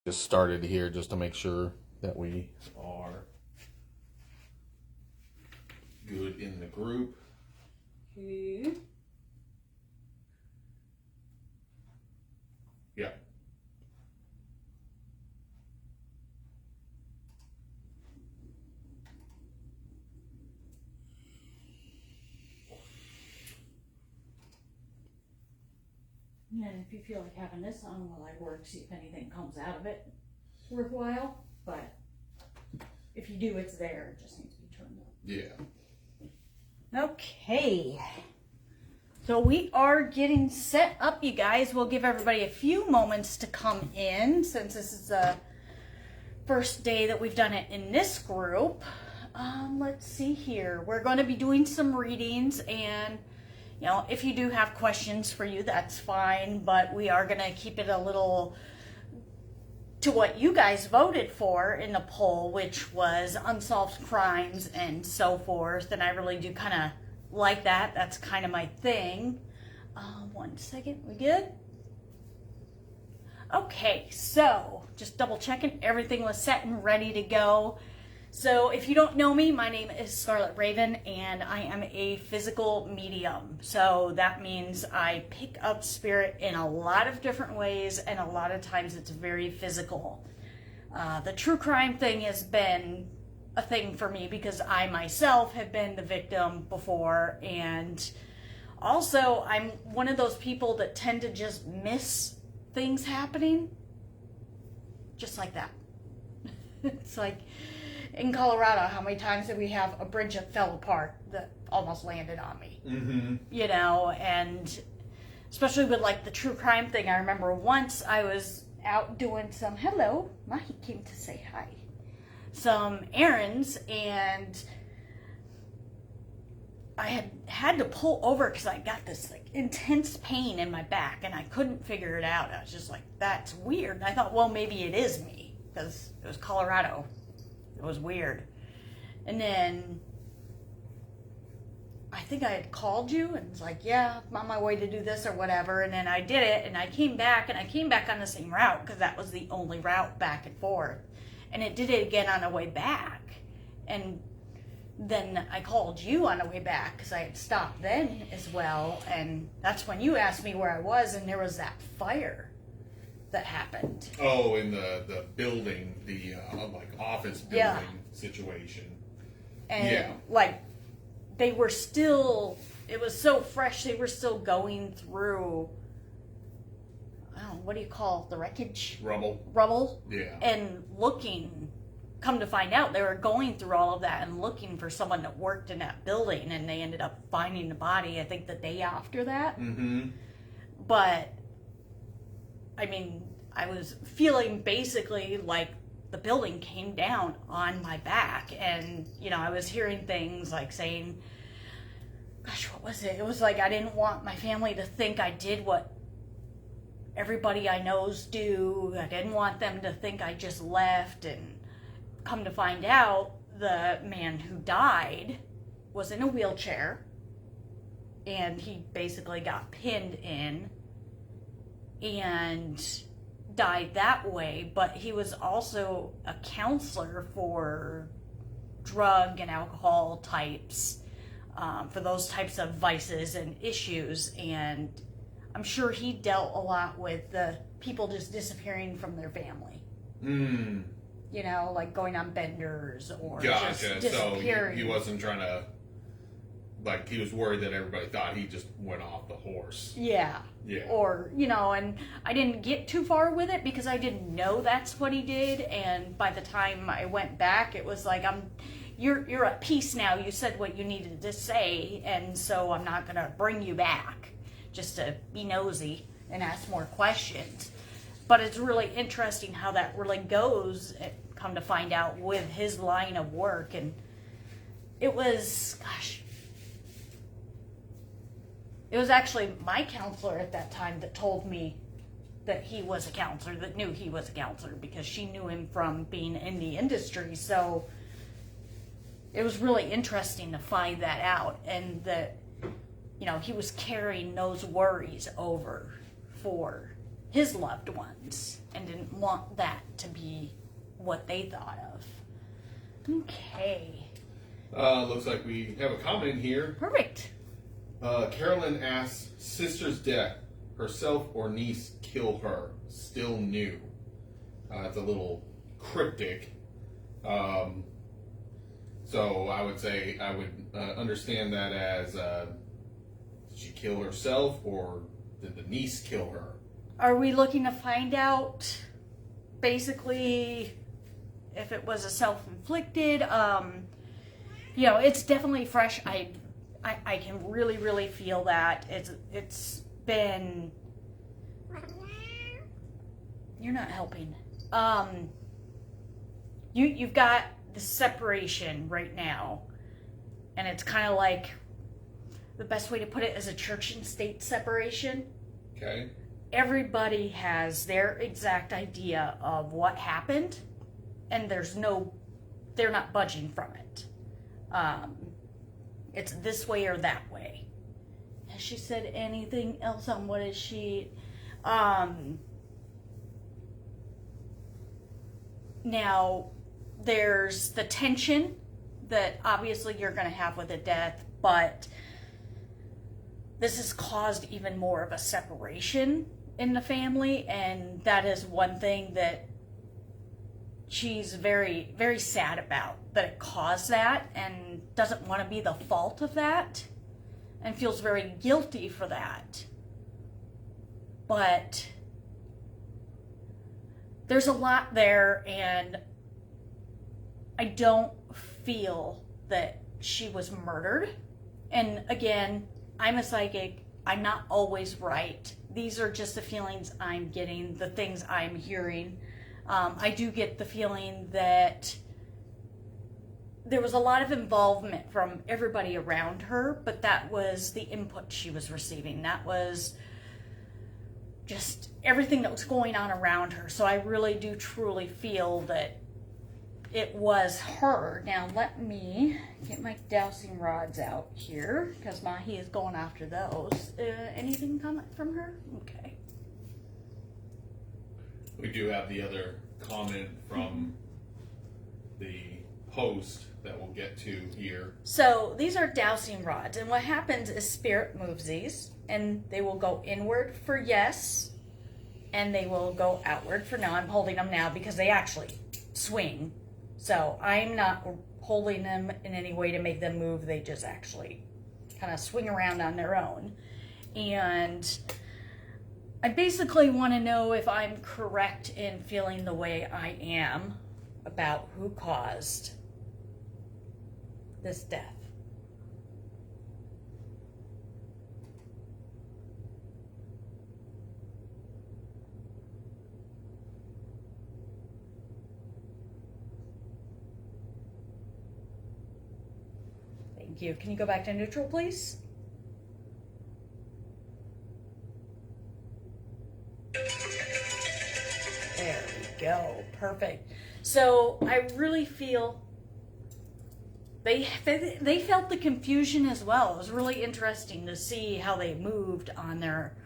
Just started here just to make sure that we are good in the group. Okay. Yeah. And then if you feel like having this on while I work, see if anything comes out of it worthwhile. But if you do, it's there. It just needs to be turned up. Yeah. Okay. So we are getting set up, you guys. We'll give everybody a few moments to come in since this is the first day that we've done it in this group. Let's see here. We're going to be doing some readings, and you know, if you do have questions for you, that's fine, but we are going to keep it a little to what you guys voted for in the poll, which was unsolved crimes and so forth, and I really do kind of like that. That's kind of my thing. 1 second, we good? Okay, so just double checking everything was set and ready to go. So if you don't know me, my name is Scarlet Raven, and I am a physical medium. So that means I pick up spirit in a lot of different ways, and a lot of times it's very physical. The true crime thing has been a thing for me because I myself have been the victim before, and also I'm one of those people that tend to just miss things happening just like that. It's like in Colorado, how many times did we have a bridge that fell apart that almost landed on me? Mm-hmm. You know, and especially with like the true crime thing, I remember once I was out doing some, hello, Mahi came to say hi, some errands, and I had to pull over because I got this like intense pain in my back and I couldn't figure it out. I was just like, that's weird. And I thought, well, maybe it is me because it was Colorado. It was weird. And then I think I had called you and it's like, yeah, I'm on my way to do this or whatever. And then I did it and I came back on the same route because that was the only route back and forth. And it did it again on the way back. And then I called you on the way back because I had stopped then as well. And that's when you asked me where I was, and there was that fire that happened. Oh, in the building, the like office building situation. And like they were still, it was so fresh, they were still going through, I don't know, what do you call it, the wreckage? Rubble. Yeah. And looking, come to find out, they were going through all of that and looking for someone that worked in that building, and they ended up finding the body, I think, the day after that. Mm-hmm. But I mean, I was feeling basically like the building came down on my back, and you know, I was hearing things like saying, gosh, what was it? It was like, I didn't want my family to think I did what everybody I knows do. I didn't want them to think I just left. And come to find out, the man who died was in a wheelchair, and he basically got pinned in and died that way. But he was also a counselor for drug and alcohol types, for those types of vices and issues. And I'm sure he dealt a lot with the people just disappearing from their family. Mm. You know, like going on benders or Gotcha. just disappearing. So he wasn't trying to, like, he was worried that everybody thought he just went off the horse. Yeah. Yeah. Or, you know, and I didn't get too far with it because I didn't know that's what he did. And by the time I went back, it was like, you're at peace now. You said what you needed to say, and so I'm not going to bring you back just to be nosy and ask more questions. But it's really interesting how that really goes, come to find out, with his line of work. And it was, gosh, it was actually my counselor at that time that told me that he was a counselor, that knew he was a counselor, because she knew him from being in the industry. So it was really interesting to find that out, and that, you know, he was carrying those worries over for his loved ones and didn't want that to be what they thought of. Okay. Looks like we have a comment here. Perfect. Carolyn asks, sister's death, herself or niece kill her? Still new. It's a little cryptic. So I would say I would understand that as did she kill herself or did the niece kill her? Are we looking to find out basically if it was a self-inflicted? It's definitely fresh. I can really feel that. It's been... You're not helping. You've got the separation right now, and it's kind of like, the best way to put it is a church and state separation. Okay. Everybody has their exact idea of what happened, and they're not budging from it. It's this way or that way. Has she said anything else on what is she... Now, there's the tension that obviously you're going to have with a death, but this has caused even more of a separation in the family, and that is one thing that she's very, very sad about, that it caused that, and doesn't want to be the fault of that, and feels very guilty for that. But there's a lot there, and I don't feel that she was murdered. And again, I'm a psychic. I'm not always right. These are just the feelings I'm getting, the things I'm hearing. I do get the feeling that there was a lot of involvement from everybody around her, but that was the input she was receiving. That was just everything that was going on around her. So I really do truly feel that it was her. Now let me get my dowsing rods out here, because Mahi is going after those. Anything comment from her? Okay. We do have the other comment from the post that we'll get to here. So these are dowsing rods, and what happens is spirit moves these, and they will go inward for yes, and they will go outward for no. I'm holding them now because they actually swing. So I'm not holding them in any way to make them move. They just actually kind of swing around on their own. And I basically want to know if I'm correct in feeling the way I am about who caused this death. Thank you. Can you go back to neutral, please? There we go. Perfect. So I really feel they felt the confusion as well. It was really interesting to see how they moved on their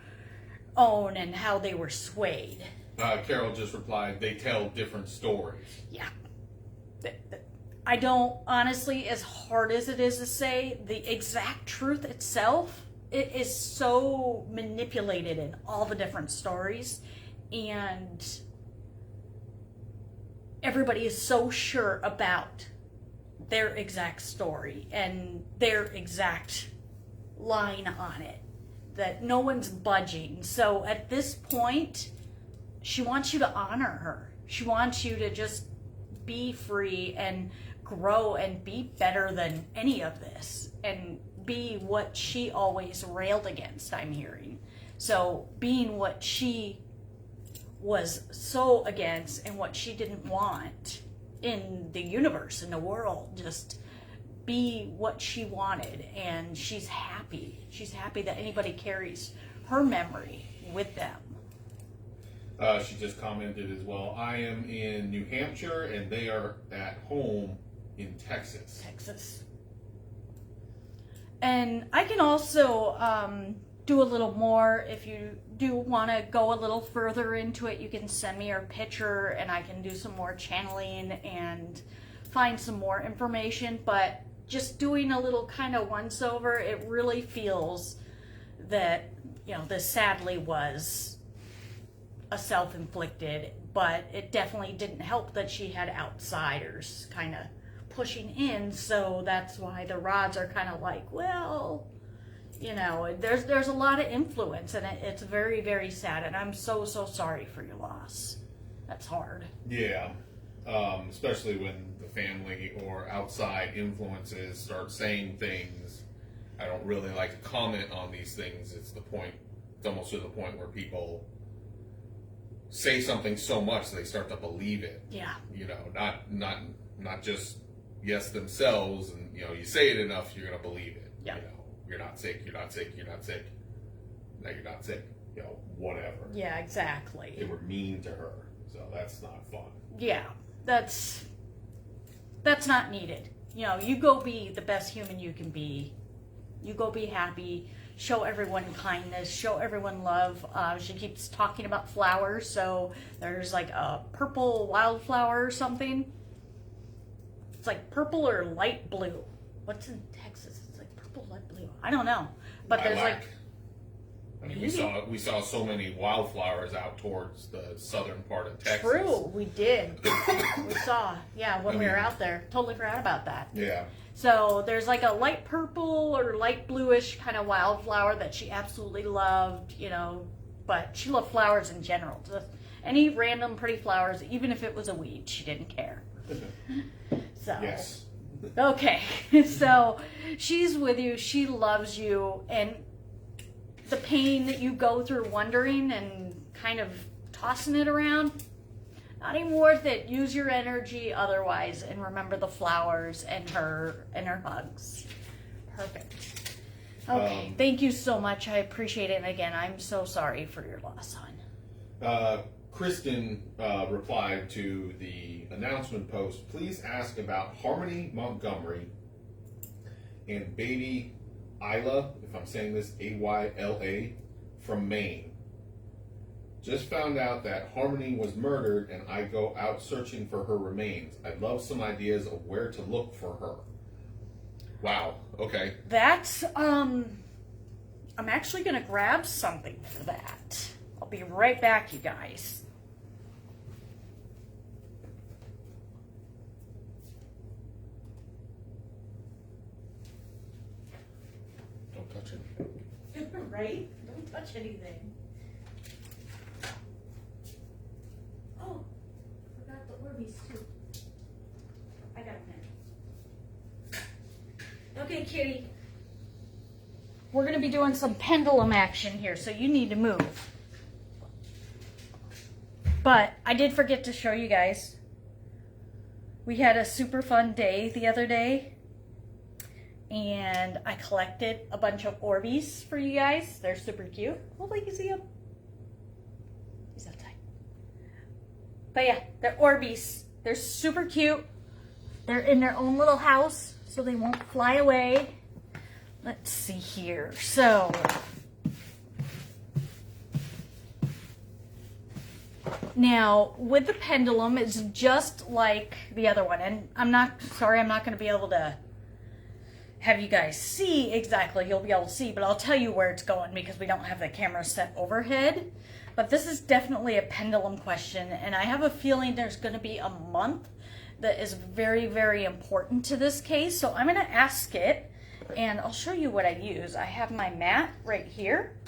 own and how they were swayed. Carol just replied, they tell different stories. Yeah. I don't, honestly, as hard as it is to say, the exact truth itself, it is so manipulated in all the different stories, and everybody is so sure about their exact story and their exact line on it that no one's budging. So at this point, she wants you to honor her. She wants you to just be free and grow and be better than any of this and be what she always railed against, I'm hearing. So being what she was so against and what she didn't want in the universe, in the world, just be what she wanted, and she's happy. She's happy that anybody carries her memory with them. She just commented as well, I am in New Hampshire and they are at home in Texas. And I can also do a little more. If you do want to go a little further into it, you can send me your picture and I can do some more channeling and find some more information. But just doing a little kind of once over, it really feels that, you know, this sadly was a self-inflicted, but it definitely didn't help that she had outsiders kind of pushing in. So that's why the rods are kind of like, well, you know, there's a lot of influence, and it's very, very sad, and I'm so sorry for your loss. That's hard. Yeah, especially when the family or outside influences start saying things. I don't really like to comment on these things. It's almost to the point where people say something so much they start to believe it. Yeah. You know, not just yes themselves, and you know, you say it enough, you're gonna believe it. Yeah. You know, you're not sick. You're not sick. You're not sick. Now you're not sick. You know, whatever. Yeah, exactly. They were mean to her, so that's not fun. Yeah, that's not needed. You know, you go be the best human you can be. You go be happy. Show everyone kindness. Show everyone love. She keeps talking about flowers, so there's like a purple wildflower or something. It's like purple or light blue. What's in Texas? It's like purple, light blue. I don't know, but there's like. I mean, we saw so many wildflowers out towards the southern part of Texas. True, we did. We saw, yeah, when we were out there. Totally forgot about that. Yeah. So there's like a light purple or light bluish kind of wildflower that she absolutely loved, you know, but she loved flowers in general. Just any random pretty flowers, even if it was a weed, she didn't care. So. Yes. Okay, so she's with you, she loves you, and the pain that you go through wondering and kind of tossing it around, not even worth it. Use your energy otherwise, and remember the flowers and her hugs. Perfect. Okay, thank you so much. I appreciate it. And again, I'm so sorry for your loss, hon. Kristen replied to the announcement post, please ask about Harmony Montgomery and baby Isla, if I'm saying this, Ayla, from Maine. Just found out that Harmony was murdered and I go out searching for her remains. I'd love some ideas of where to look for her. Wow, okay. That's, I'm actually going to grab something for that. I'll be right back, you guys. Don't touch it. Right? Don't touch anything. Oh, forgot the Orbeez too. I got a pen. Okay, kitty. We're going to be doing some pendulum action here, so you need to move. But I did forget to show you guys. We had a super fun day the other day. And I collected a bunch of Orbeez for you guys. They're super cute. Hopefully you can see them. He's outside. But yeah, they're Orbeez. They're super cute. They're in their own little house, so they won't fly away. Let's see here. So, now with the pendulum, it's just like the other one. And I'm not going to be able to have you guys see exactly. You'll be able to see, but I'll tell you where it's going because we don't have the camera set overhead. But this is definitely a pendulum question, and I have a feeling there's going to be a month that is very, very important to this case. So I'm going to ask it, and I'll show you what I use. I have my mat right here.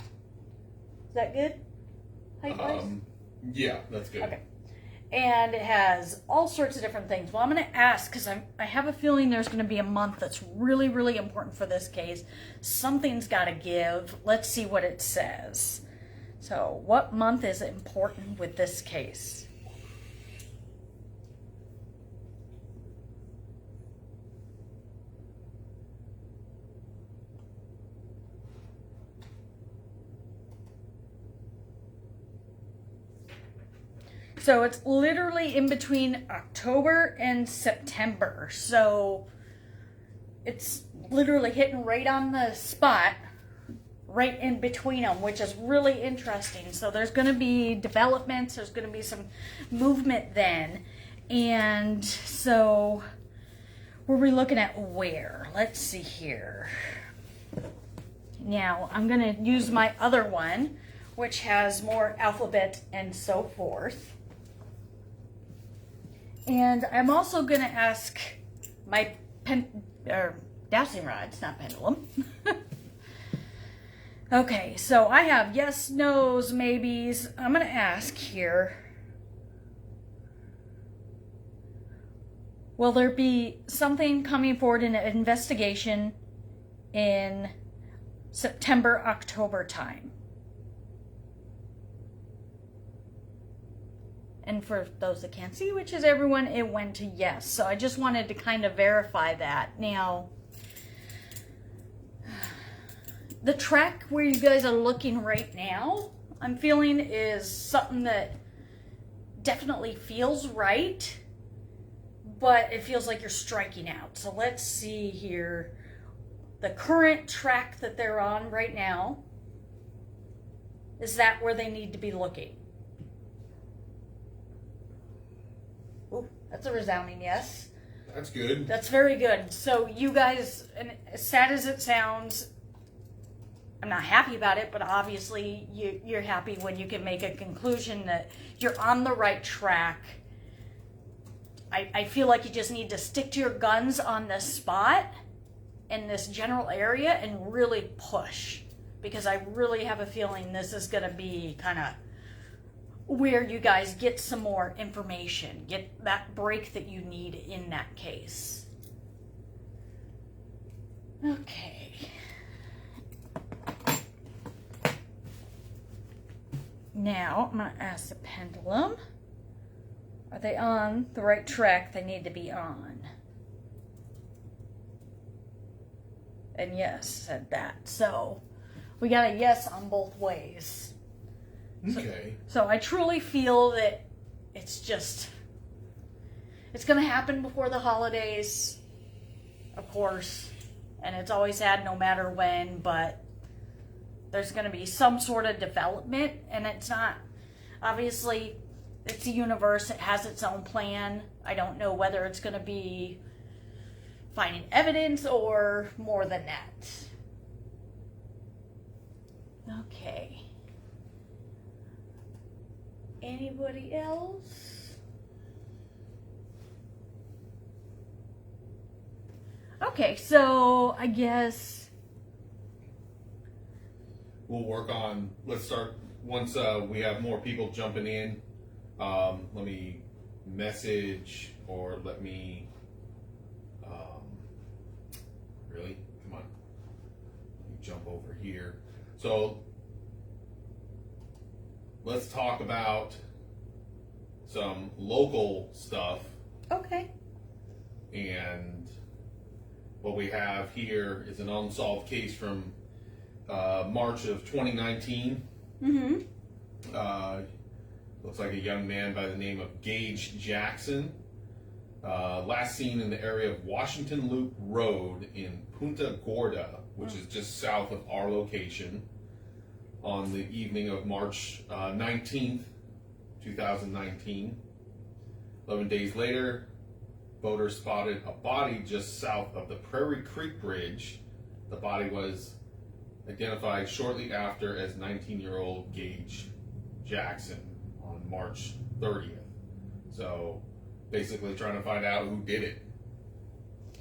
Is that good? Height-wise? Yeah, that's good. Okay. And it has all sorts of different things. Well, I'm going to ask because I have a feeling there's going to be a month that's really, really important for this case. Something's got to give. Let's see what it says. So, what month is important with this case? So it's literally in between October and September. So it's literally hitting right on the spot right in between them, which is really interesting. So there's going to be developments, there's going to be some movement then. And so were we looking at where? Let's see here. Now I'm going to use my other one, which has more alphabet and so forth. And I'm also going to ask my dowsing rods, not pendulum. Okay, so I have yes, no's, maybes. I'm going to ask here. Will there be something coming forward in an investigation in September, October time? And for those that can't see, which is everyone, it went to yes. So I just wanted to kind of verify that. Now, the track where you guys are looking right now, I'm feeling is something that definitely feels right, but it feels like you're striking out. So let's see here. The current track that they're on right now, is that where they need to be looking? Ooh, that's a resounding yes. That's good. That's very good. So you guys, and as sad as it sounds, I'm not happy about it, but obviously you're happy when you can make a conclusion that you're on the right track. I feel like you just need to stick to your guns on this spot in this general area and really push, because I really have a feeling this is going to be kind of where you guys get some more information, get that break that you need in that case. Okay. Now, I'm going to ask the pendulum, are they on the right track they need to be on? And yes, said that. So, we got a yes on both ways. Okay. So I truly feel that it's going to happen before the holidays, of course, and it's always had no matter when, but there's going to be some sort of development, and it's not, obviously, it's the universe, it has its own plan. I don't know whether it's going to be finding evidence or more than that. Okay. Anybody else? Okay, so I guess we'll work on, let's start, once we have more people jumping in, let me message, or let me, really? Come on. Let me jump over here. So, let's talk about some local stuff. okay. And what we have here is an unsolved case from March of 2019. Looks like a young man by the name of Gage Jackson. Last seen in the area of Washington Loop Road in Punta Gorda, which is just south of our location, on the evening of March 19th, 2019. 11 days later, voters spotted a body just south of the Prairie Creek Bridge. The body was identified shortly after as 19-year-old Gage Jackson on March 30th. So basically trying to find out who did it.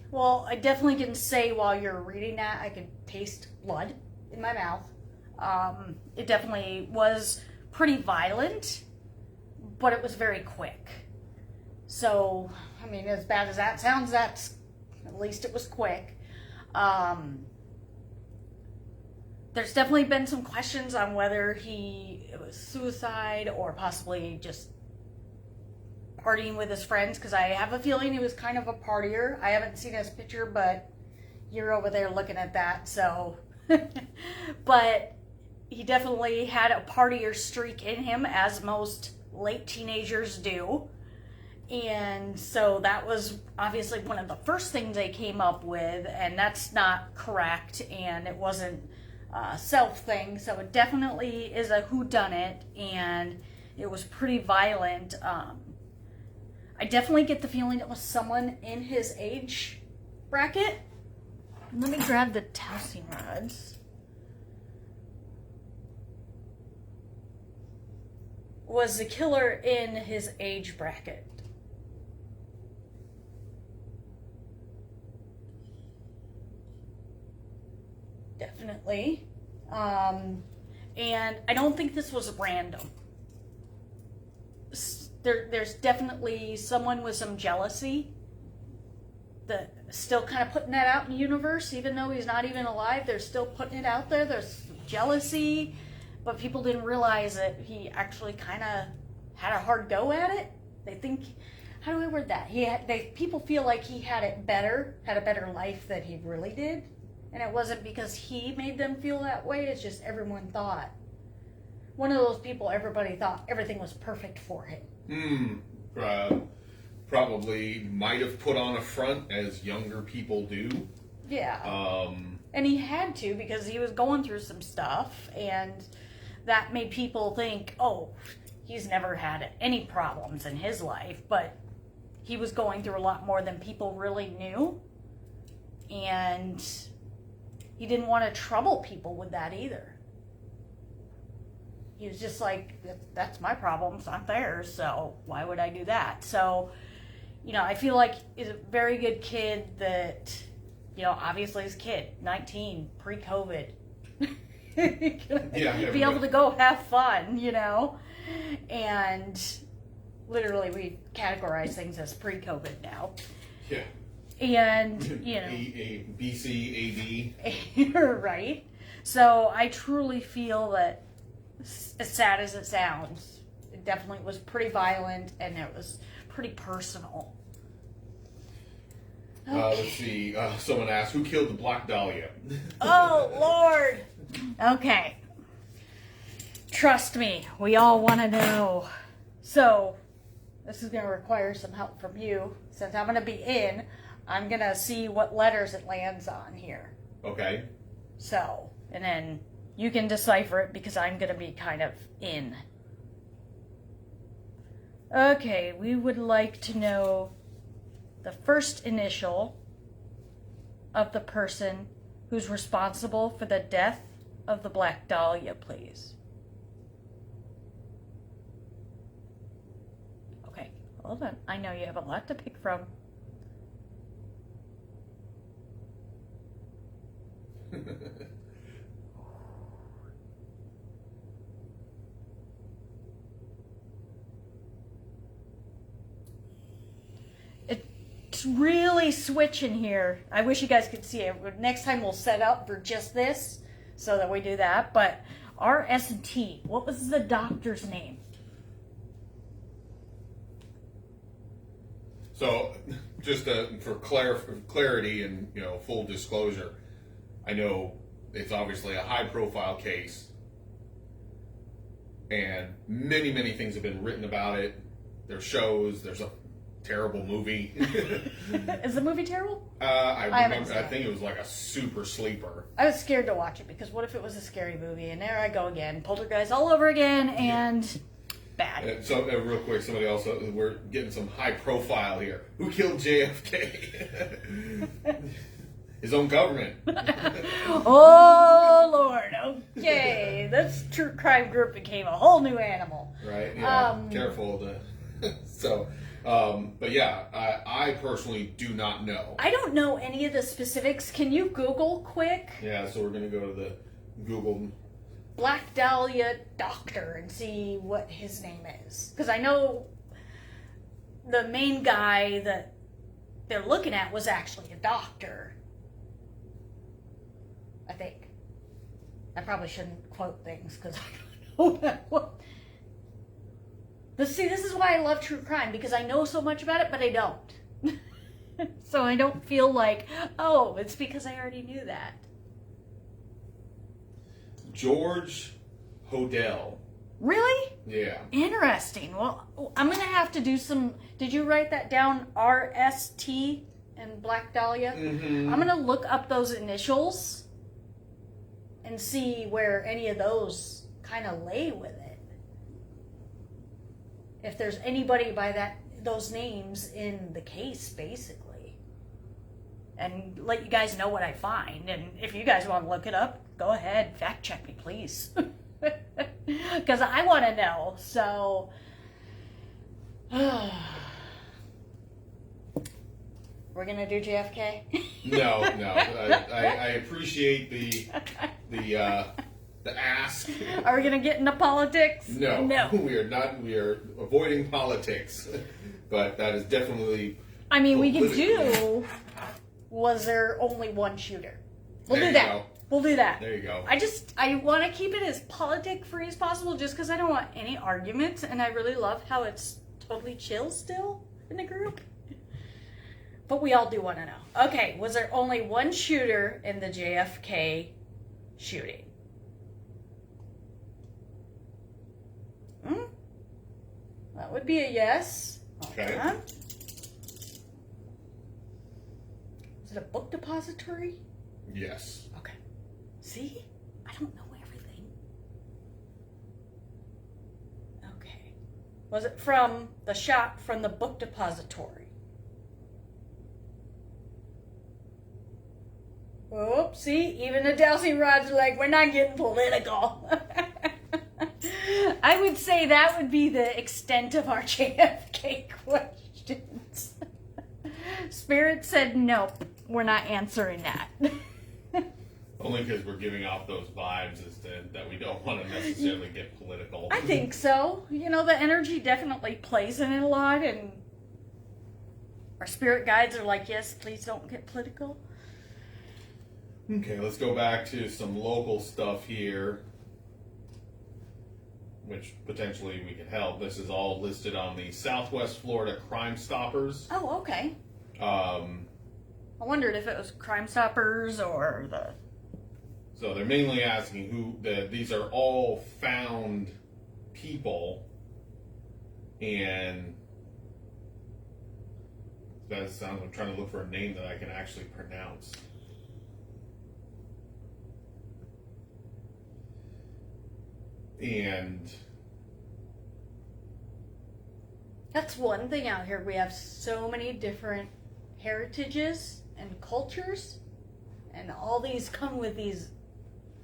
Well, I definitely can say while you're reading that, I could taste blood in my mouth. It definitely was pretty violent, but it was very quick. So, I mean, as bad as that sounds, that's, at least it was quick. There's definitely been some questions on whether it was suicide or possibly just partying with his friends, because I have a feeling he was kind of a partier. I haven't seen his picture, but you're over there looking at that, so. But he definitely had a partier streak in him, as most late teenagers do. And so that was obviously one of the first things they came up with, and that's not correct, and it wasn't self thing. So it definitely is a whodunit, and it was pretty violent. I definitely get the feeling it was someone in his age bracket. Let me grab the dowsing rods. Was the killer in his age bracket? Definitely. And I don't think this was random. There's definitely someone with some jealousy that still kind of putting that out in the universe, even though he's not even alive. They're still putting it out there. There's jealousy, but people didn't realize that he actually kind of had a hard go at it. They think, how do I word that? People feel like he had a better life than he really did. And it wasn't because he made them feel that way. It's just everyone thought. One of those people, everybody thought everything was perfect for him. Probably might have put on a front, as younger people do. Yeah. And he had to, because he was going through some stuff, and that made people think, oh, he's never had any problems in his life, but he was going through a lot more than people really knew. And he didn't want to trouble people with that either. He was just like, that's my problem, it's not theirs, so why would I do that? So, I feel like he's a very good kid that, obviously he's a kid, 19, pre-COVID. Be able to go have fun, And literally we categorize things as pre-COVID now. Yeah. And, A BC, AD. Right. So I truly feel that, as sad as it sounds, it definitely was pretty violent, and it was pretty personal. Okay. Let's see. Someone asked, who killed the Black Dahlia? Oh, Lord. Okay. Trust me, we all want to know. So, this is going to require some help from you. Since I'm going to be in, I'm going to see what letters it lands on here. Okay. So, and then you can decipher it, because I'm going to be kind of in. Okay, we would like to know the first initial of the person who's responsible for the death of the Black Dahlia, please. Okay, hold on. I know you have a lot to pick from. It's really switching here. I wish you guys could see it. Next time we'll set up for just this so that we do that. But R.S.T. What was the doctor's name? So, just for clarity and full disclosure, I know it's obviously a high-profile case, and many, many things have been written about it. There's shows. There's a terrible movie. Is the movie terrible? I remember. I think it was like a super sleeper. I was scared to watch it, because what if it was a scary movie? And there I go again, Poltergeist all over again, and bad. So real quick, somebody else. We're getting some high profile here. Who killed JFK? His own government. Oh, Lord. Okay. This true crime group became a whole new animal. Right. Yeah. Careful. But yeah, I personally do not know. I don't know any of the specifics. Can you Google quick? Yeah, so we're going to go to the Google Black Dahlia doctor and see what his name is. Because I know the main guy that they're looking at was actually a doctor. I think. I probably shouldn't quote things, because I don't know what. But see, this is why I love true crime, because I know so much about it, but I don't. So I don't feel like, oh, it's because I already knew that. George Hodel. Really? Yeah. Interesting. Well, I'm going to have to do some... Did you write that down? RST and Black Dahlia? Mm-hmm. I'm going to look up those initials and see where any of those kind of lay with it. If there's anybody by those names in the case, basically. And let you guys know what I find. And if you guys want to look it up, go ahead, fact check me, please. Because I want to know. So, we're gonna do JFK. No. I appreciate the ask. Are we gonna get into politics? No, we are not. We are avoiding politics, but that is definitely. I mean, we could do. Was there only one shooter? We'll do that. We'll do that. There you go. I want to keep it as politic free as possible, just because I don't want any arguments, and I really love how it's totally chill still in the group. But we all do want to know. Okay, was there only one shooter in the JFK shooting? That would be a yes. Okay. Is it a book depository? Yes. Okay. See? I don't know everything. Okay. Was it from the shot from the book depository? Oh, see? Even the dowsing rods are like, we're not getting political. I would say that would be the extent of our JFK questions. Spirit said, nope, we're not answering that. Only because we're giving off those vibes that we don't want to necessarily get political. I think so. You know, the energy definitely plays in it a lot, and our spirit guides are like, yes, please don't get political. Okay, let's go back to some local stuff here, which potentially we can help. This is all listed on the Southwest Florida Crime Stoppers. Oh, okay. I wondered if it was Crime Stoppers or the... So they're mainly asking these are all found people, and that sounds, I'm trying to look for a name that I can actually pronounce. And that's one thing out here. We have so many different heritages and cultures, and all these come with these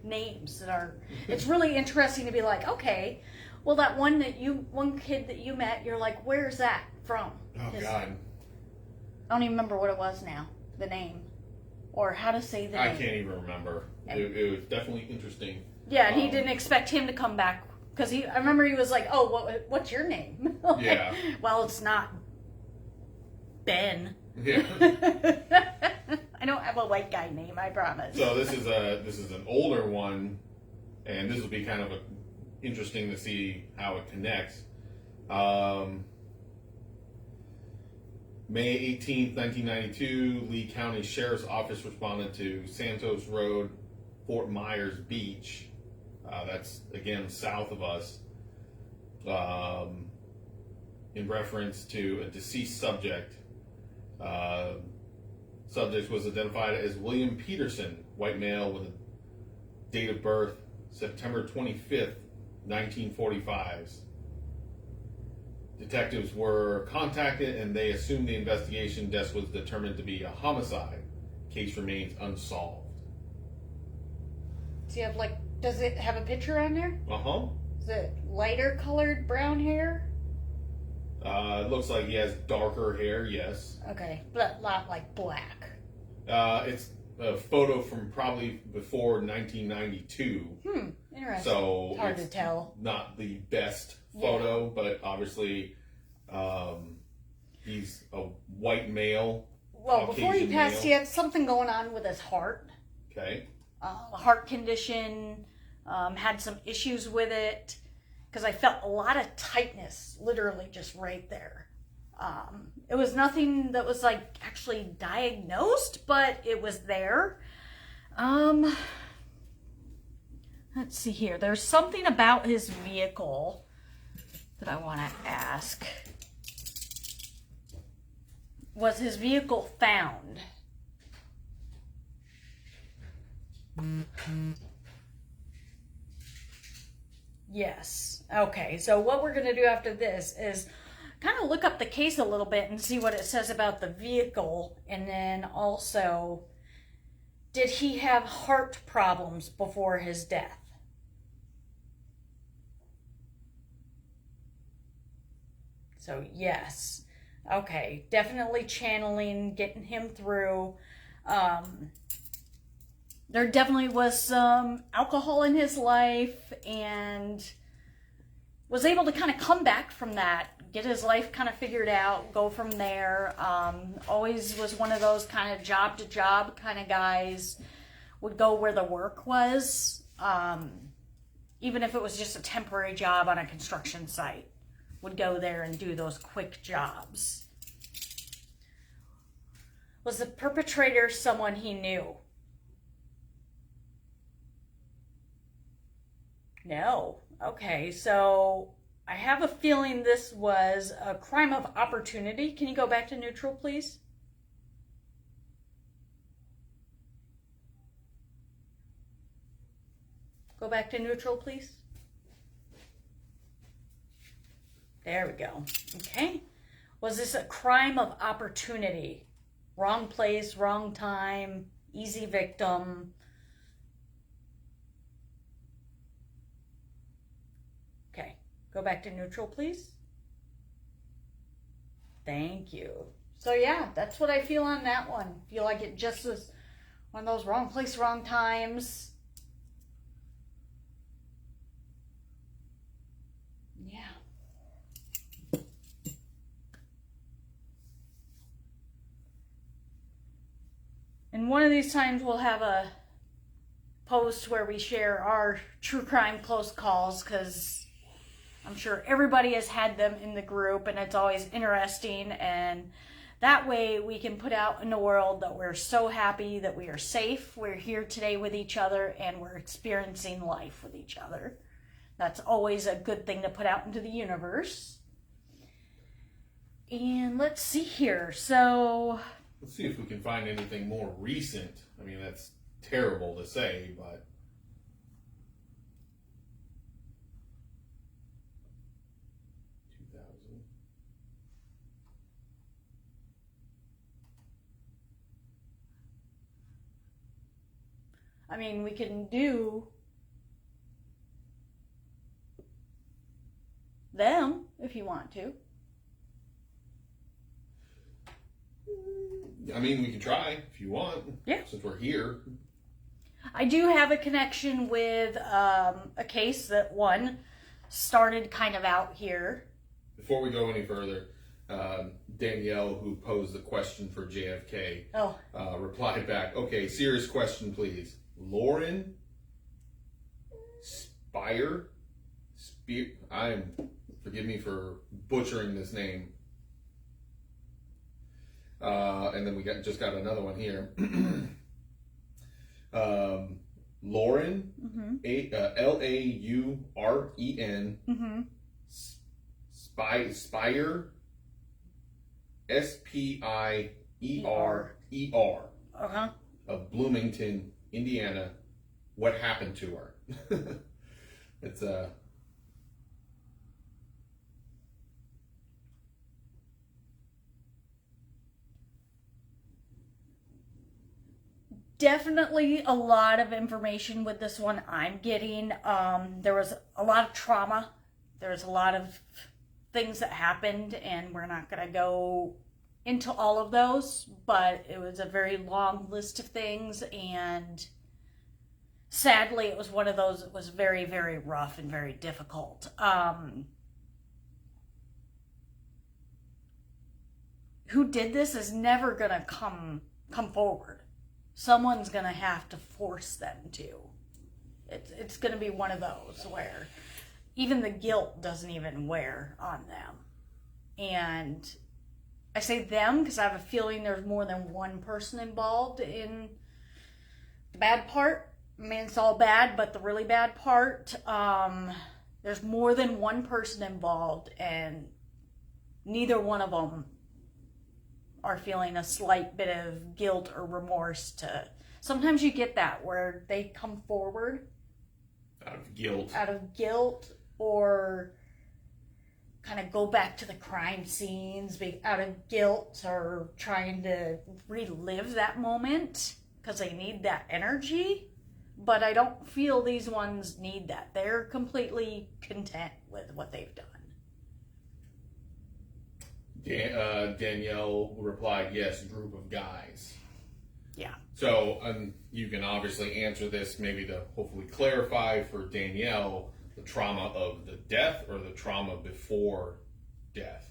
names that are, it's really interesting to be like, okay, well, that one kid that you met, you're like, where's that from? Oh God, I don't even remember what it was now, the name, or how to say the name. I can't even remember. It was definitely interesting. Yeah, and he didn't expect him to come back, because I remember he was like, oh, what's your name? Like, yeah. Well, it's not Ben. Yeah. I don't have a white guy name, I promise. So this is an older one, and this will be kind of interesting to see how it connects. May 18th, 1992, Lee County Sheriff's Office responded to Santos Road, Fort Myers Beach. That's, again, south of us, in reference to a deceased subject. Subject was identified as William Peterson, white male with a date of birth September 25th, 1945. Detectives were contacted and they assumed the investigation. Death was determined to be a homicide. Case remains unsolved. Does it have a picture on there? Uh-huh. Is it lighter colored brown hair? It looks like he has darker hair, yes. Okay, but not like black. It's a photo from probably before 1992. Interesting. So it's hard to tell. Not the best photo, but obviously he's a white male. Well, before he passed, male. he had something going on with his heart. Okay. A heart condition, had some issues with it, because I felt a lot of tightness, literally just right there. It was nothing that was like actually diagnosed, but it was there. Let's see here. There's something about his vehicle that I want to ask. Was his vehicle found? Yes. Okay, so what we're going to do after this is kind of look up the case a little bit and see what it says about the vehicle. And then also, did he have heart problems before his death? So, yes. Okay, definitely channeling, getting him through. There definitely was some alcohol in his life, and was able to kind of come back from that, get his life kind of figured out, go from there. Always was one of those kind of job to job kind of guys, would go where the work was, even if it was just a temporary job on a construction site, would go there and do those quick jobs. Was the perpetrator someone he knew? No. Okay, so I have a feeling this was a crime of opportunity. Can you go back to neutral, please? Go back to neutral, please. There we go. Okay. Was this a crime of opportunity? Wrong place, wrong time, easy victim. Okay. Go back to neutral, please. Thank you. So yeah, that's what I feel on that one. Feel like it just was one of those wrong place, wrong times. Yeah. And one of these times we'll have a post where we share our true crime close calls, because I'm sure everybody has had them in the group, and it's always interesting, and that way we can put out in the world that we're so happy that we are safe, we're here today with each other, and we're experiencing life with each other. That's always a good thing to put out into the universe. And let's see here. So let's see if we can find anything more recent. I mean, that's terrible to say, but I mean, we can do them if you want to. I mean, we can try if you want. Yeah. Since we're here. I do have a connection with a case that one started kind of out here. Before we go any further, Danielle, who posed the question for JFK, replied back, okay, serious question, please. Lauren Spear, forgive me for butchering this name. And then we just got another one here. Lauren, Lauren, Spire, Spierer, of Bloomington, Indiana. What happened to her? It's definitely a lot of information with this one I'm getting. There was a lot of trauma. There's a lot of things that happened, and we're not going to go into all of those, but it was a very long list of things, and sadly it was one of those that was very, very rough and very difficult. Who did this is never going to come forward. Someone's going to have to force them to. It's going to be one of those where even the guilt doesn't even wear on them. And I say them because I have a feeling there's more than one person involved in the bad part. I mean, it's all bad, but the really bad part, there's more than one person involved, and neither one of them are feeling a slight bit of guilt or remorse to. Sometimes you get that where they come forward out of guilt, or kind of go back to the crime scenes out of guilt or trying to relive that moment because they need that energy. But I don't feel these ones need that. They're completely content with what they've done. Danielle replied, yes, group of guys. Yeah. So you can obviously answer this maybe to hopefully clarify for Danielle the trauma of the death or the trauma before death.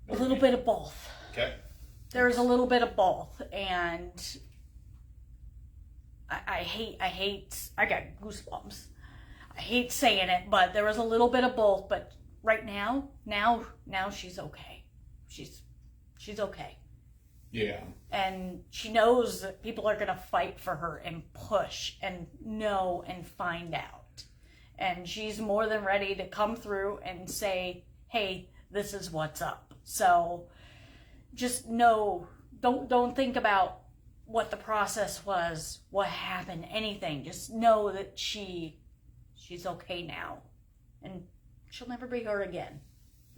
A little bit of both. Okay. There's a little bit of both, and I got goosebumps. I hate saying it, but there was a little bit of both. But right now she's okay. She's okay. Yeah. And she knows that people are gonna fight for her and push and know and find out. And she's more than ready to come through and say, hey, this is what's up. So just know, don't think about what the process was, what happened, anything. Just know that she's okay now, and she'll never be her again.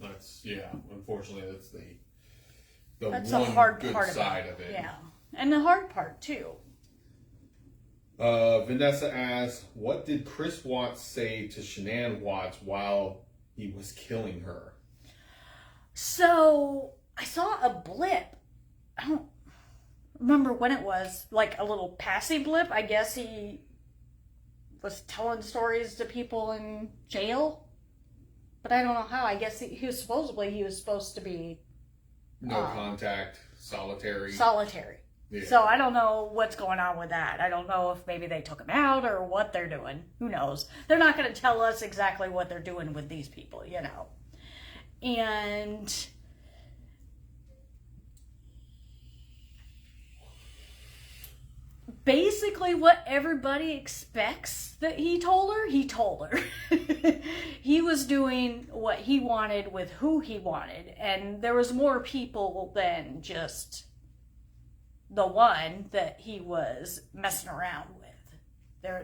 Unfortunately, that's the one hard good part side of it. Yeah, and the hard part too. Vanessa asks, what did Chris Watts say to Shanann Watts while he was killing her? So I saw a blip. I don't remember when it was, like a little passy blip. I guess he was telling stories to people in jail, but I don't know how. I guess he was supposed to be no contact, solitary. Yeah. So I don't know what's going on with that. I don't know if maybe they took him out or what they're doing. Who knows? They're not going to tell us exactly what they're doing with these people, you know. And basically what everybody expects that he told her. He was doing what he wanted with who he wanted, and there was more people than just the one that he was messing around with.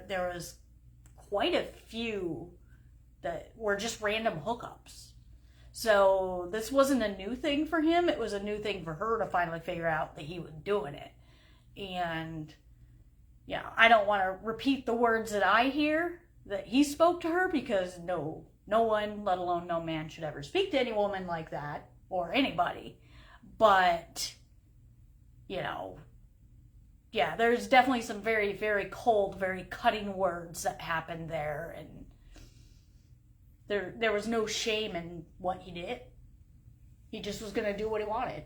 There was quite a few that were just random hookups. So this wasn't a new thing for him. It was a new thing for her to finally figure out that he was doing it. And yeah, I don't want to repeat the words that I hear that he spoke to her, because no one, let alone no man, should ever speak to any woman like that, or anybody. But, you know, yeah, there's definitely some very, very cold, very cutting words that happened there, and there was no shame in what he did. He just was going to do what he wanted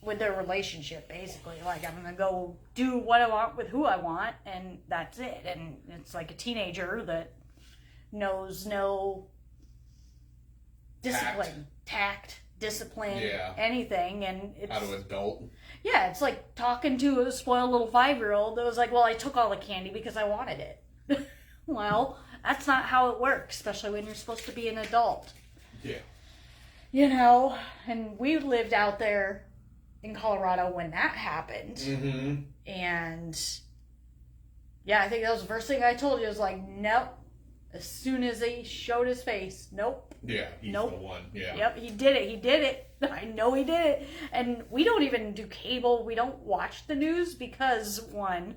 with their relationship, basically. Like, I'm going to go do what I want with who I want, and that's it. And it's like a teenager that knows no discipline, tact, discipline, anything. And it's, how to adult. Yeah, it's like talking to a spoiled little 5-year-old that was like, well, I took all the candy because I wanted it. Well, that's not how it works, especially when you're supposed to be an adult. Yeah. You know, and we lived out there in Colorado when that happened. Mm-hmm. And yeah, I think that was the first thing I told you. It was like, nope. As soon as he showed his face, nope. Yeah, he's the one. Yeah. Yep, he did it. I know he did it. And we don't even do cable. We don't watch the news because, one,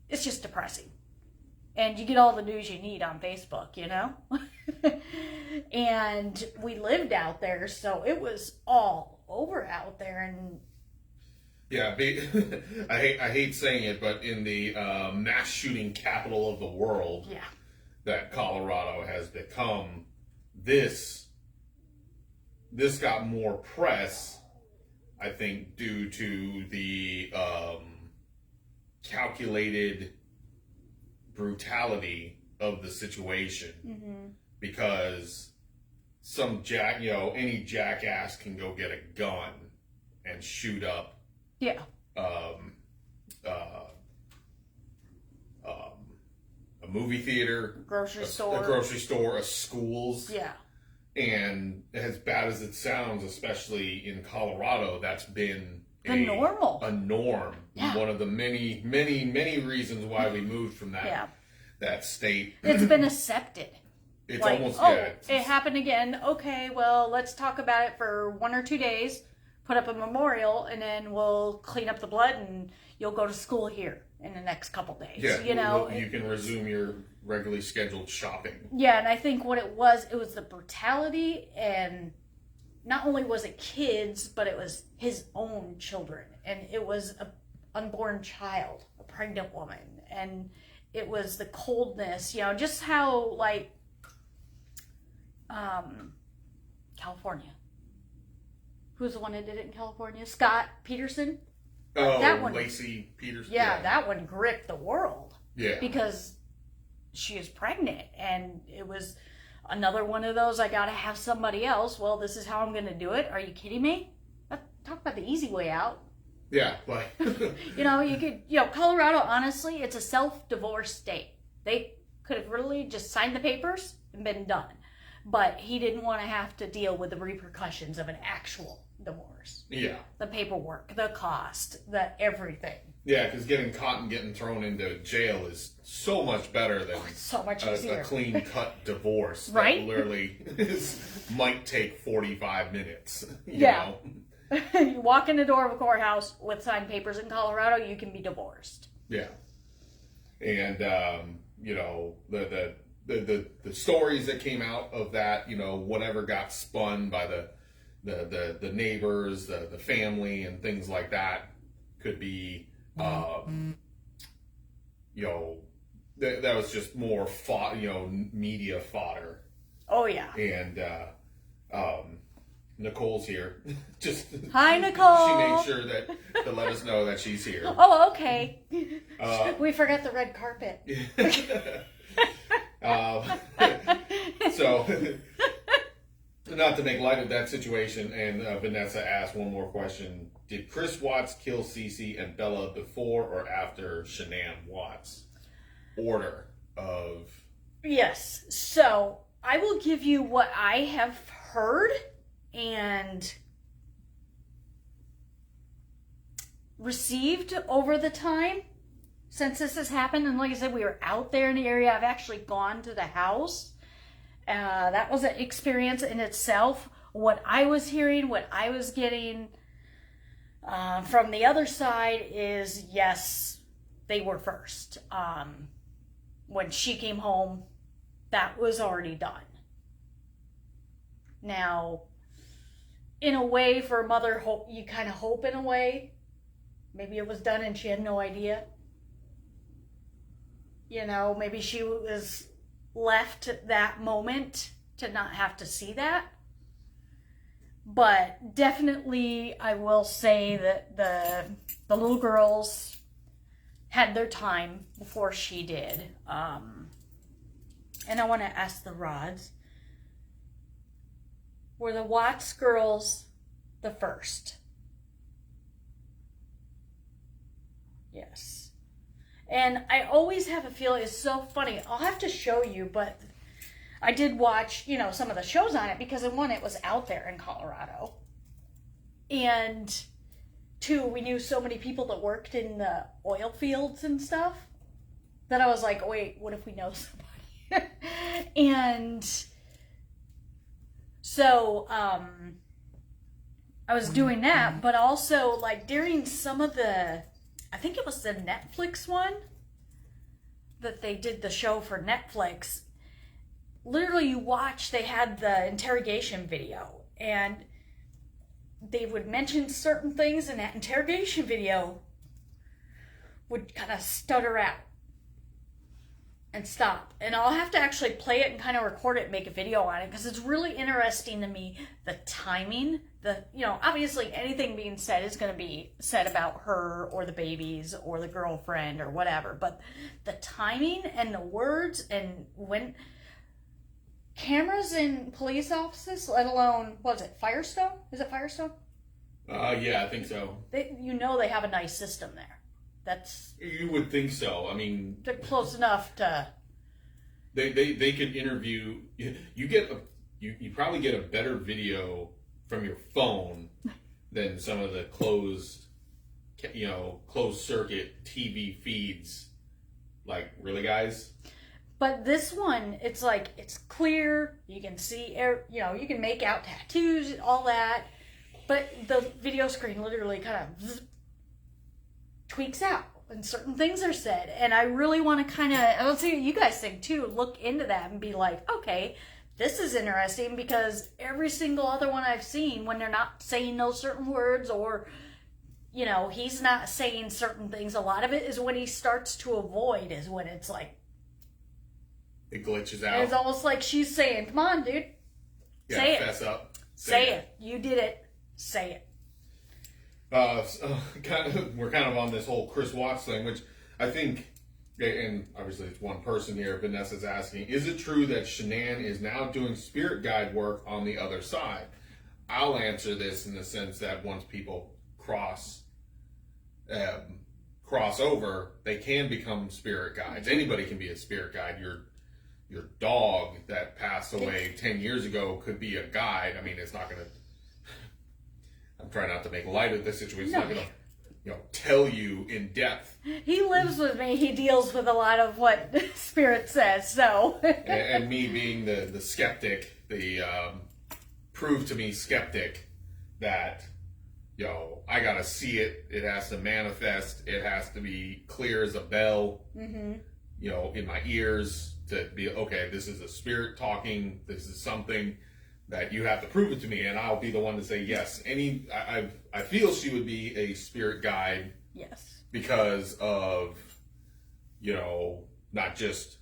it's just depressing. And you get all the news you need on Facebook, you know? And we lived out there, so it was all over out there. And yeah, I hate saying it, but in the mass shooting capital of the world, that Colorado has become, this got more press, I think, due to the calculated brutality of the situation. Mm-hmm. Because any jackass can go get a gun and shoot up a movie theater, a grocery store, a schools. Yeah. And as bad as it sounds, especially in Colorado, that's been the normal. A norm. Yeah. One of the many, many, many reasons why we moved from that Yeah. that state. It's been accepted. It's like, almost, oh, yeah. it happened again. Okay, well, let's talk about it for 1 or 2 days, put up a memorial, and then we'll clean up the blood, and you'll go to school here in the next couple days. Yeah, you know, you can resume your regularly scheduled shopping. Yeah, and I think what it was the brutality, and not only was it kids, but it was his own children, and it was an unborn child, a pregnant woman, and it was the coldness, you know, just how, like, California. Who's the one that did it in California? Scott Peterson? Oh, that one, Lacey Peterson. Yeah, that one gripped the world. Yeah. Because she is pregnant, and it was another one of those, I gotta have somebody else. Well, this is how I'm gonna do it. Are you kidding me? Talk about the easy way out. Yeah, like... you know, Colorado, honestly, it's a self-divorce state. They could have really just signed the papers and been done. But he didn't want to have to deal with the repercussions of an actual divorce. Yeah. The paperwork, the cost, the everything. Yeah, because getting caught and getting thrown into jail is so much better than so much easier. A clean-cut divorce. Right? That literally might take 45 minutes. You Yeah. know? You walk in the door of a courthouse with signed papers in Colorado, you can be divorced. Yeah. And, you know, the stories that came out of that, you know, whatever got spun by the neighbors, the family, and things like that could be, you know, that was just more media fodder. Oh yeah. And Nicole's here. Just hi, Nicole. She made sure to let us know that she's here. Oh, okay. We forgot the red carpet. So, not to make light of that situation, and Vanessa asked one more question. Did Chris Watts kill Cece and Bella before or after Shanann Watts' order of... Yes. So, I will give you what I have heard and received over the time since this has happened. And like I said, we were out there in the area. I've actually gone to the house. That was an experience in itself. What I was hearing, what I was getting from the other side is, yes, they were first. When she came home, that was already done. Now, in a way, for a mother, you kind of hope in a way. Maybe it was done and she had no idea. You know, maybe she was left at that moment to not have to see that. But definitely, I will say that the little girls had their time before she did. And I want to ask the Rods, were the Watts girls the first? Yes. And I always have a feeling, it's so funny. I'll have to show you, but I did watch, you know, some of the shows on it because, one, it was out there in Colorado. And two, we knew so many people that worked in the oil fields and stuff that I was like, wait, what if we know somebody? And so I was doing that, but also like during some of the, I think it was the Netflix one that they did the show for Netflix. Literally, you watch, they had the interrogation video, and they would mention certain things, and that interrogation video would kind of stutter out and stop. And I'll have to actually play it and kind of record it and make a video on it, because it's really interesting to me, the timing. You know, obviously anything being said is going to be said about her or the babies or the girlfriend or whatever, but the timing and the words, and when cameras in police offices, let alone, what is it, Firestone? Is it Firestone? Yeah, I think so. They have a nice system there. That's... You would think so. I mean... They're close enough to... They could interview... You probably get a better video from your phone than some of the closed closed circuit TV feeds. Like, really, guys? But this one, it's like, it's clear. You can see, you can make out tattoos, all that. But the video screen literally kind of tweaks out when certain things are said. And I really want to kind of, I don't see what you guys think too, look into that and be like, okay, this is interesting, because every single other one I've seen, when they're not saying those certain words, or, he's not saying certain things, a lot of it is when he starts to avoid, is when it's like, it glitches out. and it's almost like she's saying, come on, dude. Yeah, say fess it. Up. Say it. You did it. Say it. We're kind of on this whole Chris Watts thing, which I think, and obviously it's one person here, Vanessa's asking, is it true that Shanann is now doing spirit guide work on the other side? I'll answer this in the sense that once people cross over, they can become spirit guides. Anybody can be a spirit guide. Your dog that passed away 10 years ago could be a guide. I mean, it's not going to... I'm trying not to make light of this situation. It's not going to, tell you in depth. He lives with me. He deals with a lot of what Spirit says, so... and me being the skeptic, the prove to me skeptic, that, I got to see it. It has to manifest. It has to be clear as a bell, in my ears, to be, okay, this is a spirit talking. This is something that you have to prove it to me, and I'll be the one to say yes. I feel she would be a spirit guide. Yes. Because of, not just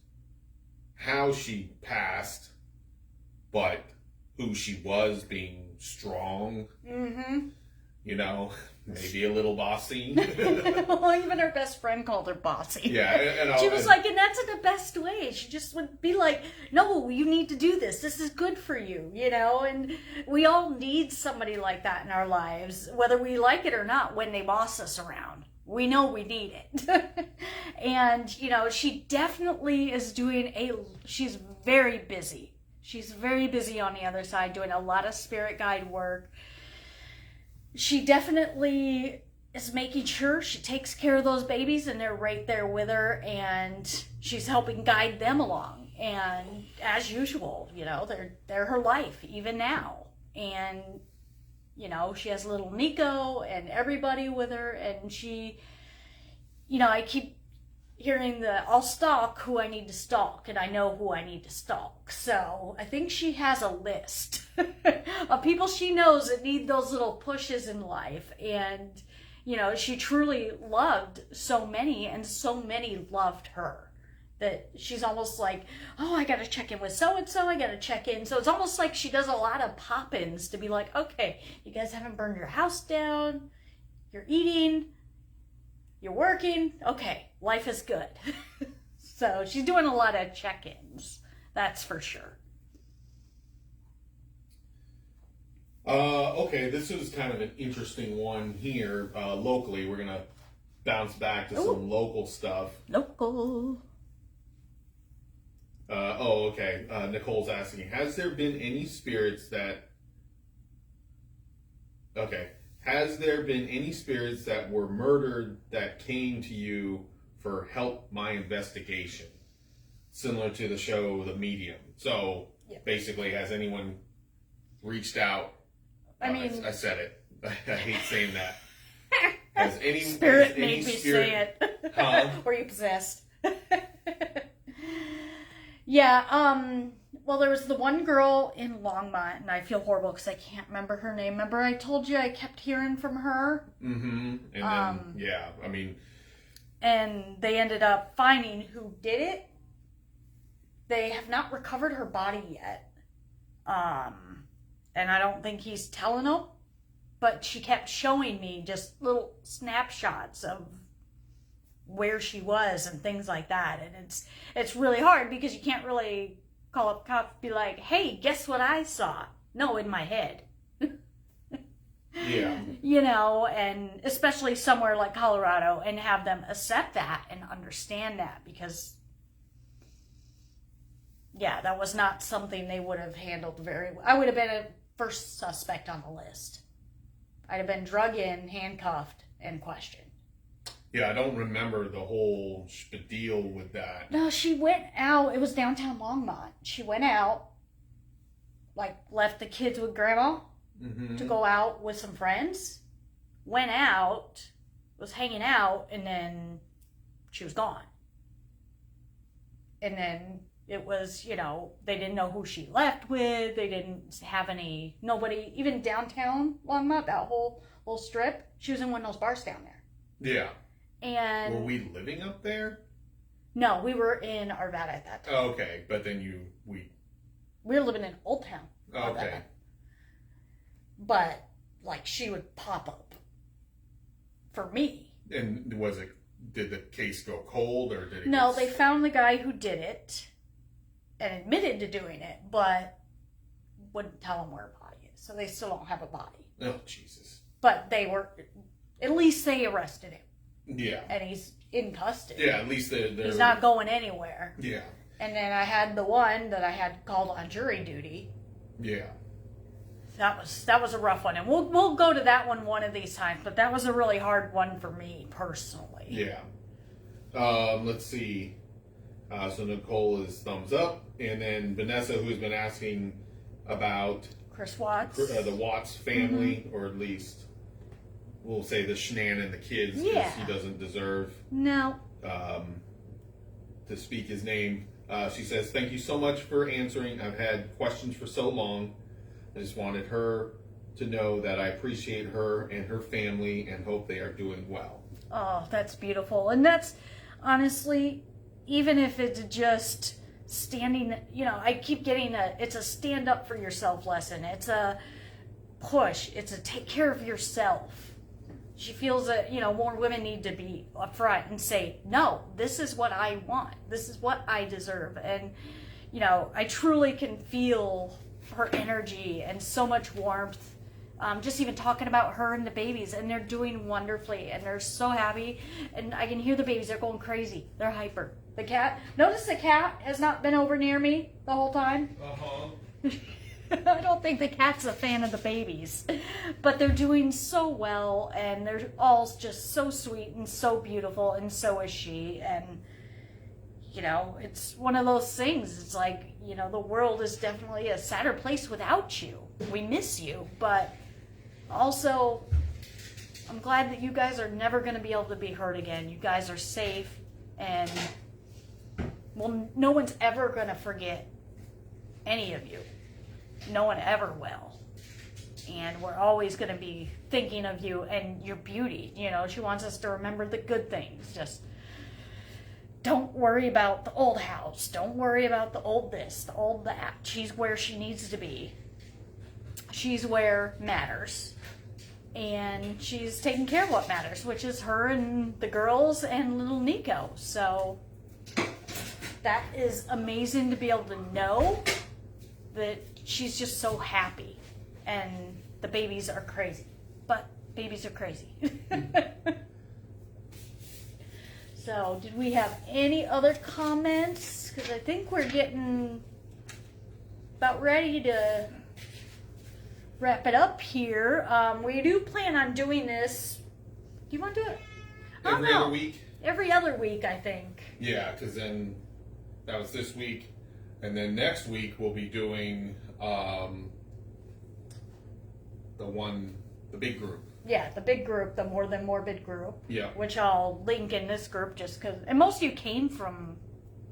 how she passed, but who she was, being strong. Mm-hmm. Maybe a little bossy. Well, even her best friend called her bossy. Yeah, and she was like, and that's in the best way. She just would be like, no, you need to do this. This is good for you, And we all need somebody like that in our lives, whether we like it or not, when they boss us around. We know we need it. And, she definitely is she's very busy. She's very busy on the other side, doing a lot of spirit guide work. She definitely is making sure she takes care of those babies, and they're right there with her, and she's helping guide them along. And as usual, they're her life even now. And, she has little Nico and everybody with her, and she, I keep hearing I'll stalk who I need to stalk, and I know who I need to stalk. So I think she has a list of people she knows that need those little pushes in life. And, she truly loved so many, and so many loved her, that she's almost like, oh, I got to check in with so-and-so, I got to check in. So it's almost like she does a lot of pop-ins to be like, okay, you guys haven't burned your house down, you're eating, you're working, okay, life is good. So she's doing a lot of check-ins, that's for sure. Okay, this is kind of an interesting one here. Locally, we're going to bounce back to some local stuff. Local. Okay. Nicole's asking, has there been any spirits that were murdered that came to you for help my investigation? Similar to the show The Medium. So, basically, has anyone reached out? I said it. I hate saying that. Has any spirit made me say it? Huh? Were you possessed? Yeah, well, there was the one girl in Longmont, and I feel horrible because I can't remember her name. Remember I told you I kept hearing from her? Mm-hmm. And then, and they ended up finding who did it. They have not recovered her body yet. And I don't think he's telling them, but she kept showing me just little snapshots of where she was and things like that. And it's really hard because you can't really call up cops and be like, hey, guess what I saw? No, in my head. Yeah. And especially somewhere like Colorado, and have them accept that and understand that, because that was not something they would have handled very well. I would have been a first suspect on the list. I'd have been drug in, handcuffed, and questioned. Yeah, I don't remember the whole spiel with that. No, she went out. It was downtown Longmont. She went out, like left the kids with grandma to go out with some friends. Went out, was hanging out, and then she was gone. And then it was, they didn't know who she left with. They didn't have nobody, even downtown Longmont, that whole strip. She was in one of those bars down there. Yeah. And were we living up there? No, we were in Arvada at that time. Oh, okay, but then we were living in Old Town. Okay. Arvada. But like she would pop up for me. And did the case go cold or did it? No, they found the guy who did it and admitted to doing it, but wouldn't tell him where a body is. So they still don't have a body. Oh, Jesus. But at least they arrested him. Yeah. And he's in custody. Yeah, at least they're he's not going anywhere. Yeah. And then I had the one that I had called on jury duty. Yeah. That was a rough one, and we'll go to that one of these times. But that was a really hard one for me personally. Yeah. Let's see. So Nicole is thumbs up, and then Vanessa, who's been asking about Chris Watts, the Watts family, or at least we'll say the Shanann and the kids, yeah, he doesn't deserve to speak his name. She says, "Thank you so much for answering. I've had questions for so long. I just wanted her to know that I appreciate her and her family and hope they are doing well." Oh, that's beautiful. And that's honestly, even if it's just standing, I keep getting it's a stand up for yourself lesson. It's a push. It's a take care of yourself. She feels that, more women need to be upfront and say, no, this is what I want. This is what I deserve. And, I truly can feel her energy and so much warmth. Just even talking about her and the babies, and they're doing wonderfully, and they're so happy. And I can hear the babies; they're going crazy. They're hyper. The cat. Notice the cat has not been over near me the whole time. I don't think the cat's a fan of the babies, but they're doing so well, and they're all just so sweet and so beautiful, and so is she. And it's one of those things. It's like the world is definitely a sadder place without you. We miss you, but also, I'm glad that you guys are never going to be able to be hurt again. You guys are safe, and no one's ever going to forget any of you. No one ever will. And we're always going to be thinking of you and your beauty. She wants us to remember the good things. Just don't worry about the old house. Don't worry about the old this, the old that. She's where she needs to be. She's where matters. And she's taking care of what matters, which is her and the girls and little Nico. So that is amazing to be able to know that she's just so happy. And the babies are crazy. But babies are crazy. So, did we have any other comments? Because I think we're getting about ready to wrap it up here. We do plan on doing this. Do you want to do it? Every other week? Every other week, I think. Yeah, because then that was this week. And then next week we'll be doing the big group. Yeah, the big group, the More Than Morbid group. Yeah. Which I'll link in this group just because, and most of you came from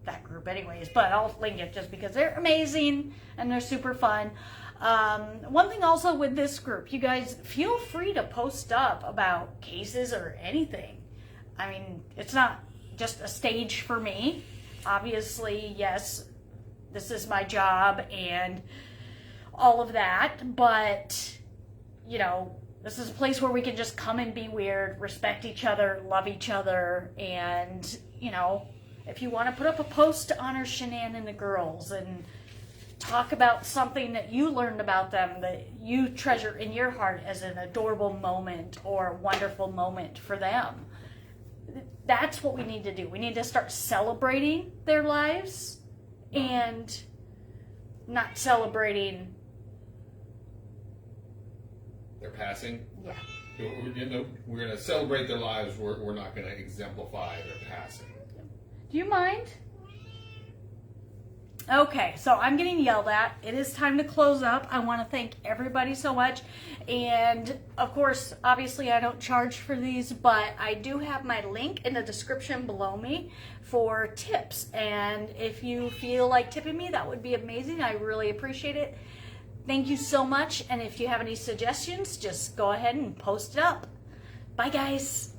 that group anyways, but I'll link it just because they're amazing and they're super fun. One thing also with this group, you guys feel free to post up about cases or anything. I mean, it's not just a stage for me. Obviously, yes, this is my job and all of that, but this is a place where we can just come and be weird, respect each other, love each other, and, if you want to put up a post to honor Shanann and the girls and talk about something that you learned about them that you treasure in your heart as an adorable moment or a wonderful moment for them, that's what we need to do. We need to start celebrating their lives and not celebrating their passing. Yeah. We're going to celebrate their lives. We're not going to exemplify their passing. Do you mind? Okay, so I'm getting yelled at. It is time to close up. I want to thank everybody so much. And of course, obviously I don't charge for these, but I do have my link in the description below me for tips. And if you feel like tipping me, that would be amazing. I really appreciate it. Thank you so much. And if you have any suggestions, just go ahead and post it up. Bye, guys.